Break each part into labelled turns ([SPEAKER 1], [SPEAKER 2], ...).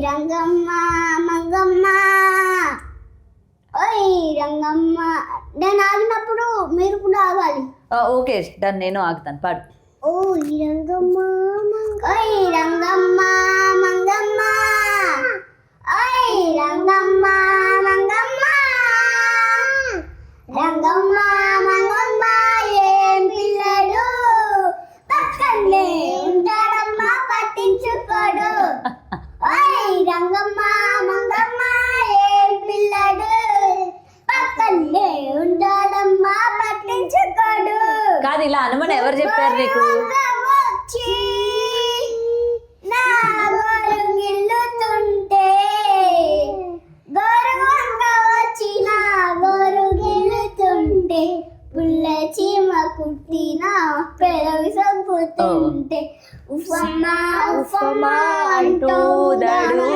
[SPEAKER 1] రంగమ్మ మంగమ్మ ఓయ్ రంగమ్మ. నేను ఆగినప్పుడు మీరు కూడా ఆగాలి.
[SPEAKER 2] ఓకే డన్, నేను ఆగుతాను, పాడు.
[SPEAKER 1] ఓయ్ రంగమ్మ ఓయ్ రంగమ్మ మంగమ్మ ఓయ్ రంగమ్మ మంగమ్మ రంగమ్మ మంగమ్మ ఏం పిల్లడు పక్కనే ఉంటాడమ్మా పట్టించుకోడు. ఓయ్ రంగమ్మ మంగమ్మ ఏం పిల్లడు పక్కనే ఉంటాడమ్మా పట్టించుకోడు.
[SPEAKER 2] కాదు, ఇలా అనమని ఎవరు చెప్పారు నీకు?
[SPEAKER 1] వచ్చి నా గొరుగిల్లుతుంటే గొరువంగ వచ్చి నా గొరుగిల్లుతుంటే పుల్ల చీమ కుట్టిన పెదవి సంపుతుంటే ఉఫమ్మా ఉఫమ్మా అంటూ దడు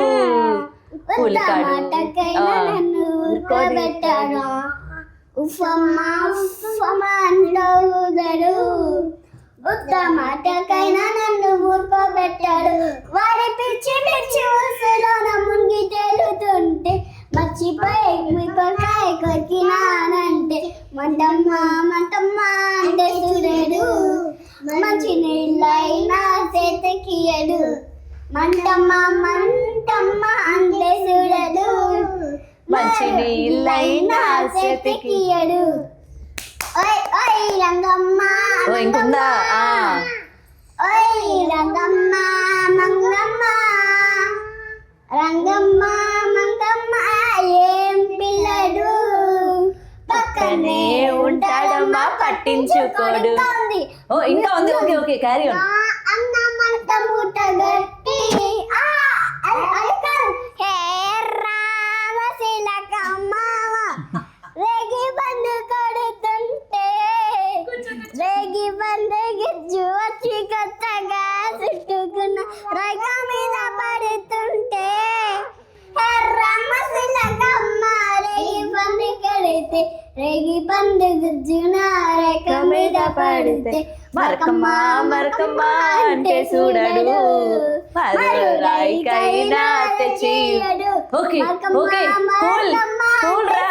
[SPEAKER 1] మాటకైనా నన్ను ఊరుకోబెట్టాడు. ఉఫమ్మా ఉఫమ్మా అంటూ దడు ఉత్త మాటకైనా నన్ను ఊరుకోబెట్టాడు. వాడి పిచ్చి పిచ్చి ఊసలోన మునిగి తేలుతుంటే మర్చిపోయి మిపకాయ కొరికినానంటే మంటమ్మ మంటమ్మ అంటే చూడడు మంచి నీళ్ళైనా చేతకియడు. మంటమ్మ మంటమ్మ అంటే చూడడు
[SPEAKER 2] మంచి నీళ్ళైనా
[SPEAKER 1] చేతకియడు. ఓయ్ ఓయ్ రంగమ్మ
[SPEAKER 2] ఇంకుందా?
[SPEAKER 1] ఓయ్ రంగమ్మ మంగమ్మ రంగమ్మ మంగమ్మ ఏం పిల్లడు పక్కనే ఉంటాడమ్మా పట్టించుకోడు.
[SPEAKER 2] ఇంకా ఉంది. Okay okay, carry on.
[SPEAKER 1] అన్నమంట మూట గట్టి రామశిలకమ్మ రేగి బండు కొడుతుంటే రేగి బండు గిజ్జు వచ్చి కొత్తగా చుట్టుకున్న రేగ మీద పడుతుంటే రామశిలకమ్మ రేగి బండు కడితే రేగి పండు గుజ్జున రేఖ మీద పడితే
[SPEAKER 2] మరకమ్మ మరకమ్మ అంటే చూడడు రాయికైనా తెచ్చి. ఓకే ఓకే, కూల్ కూల్ రా.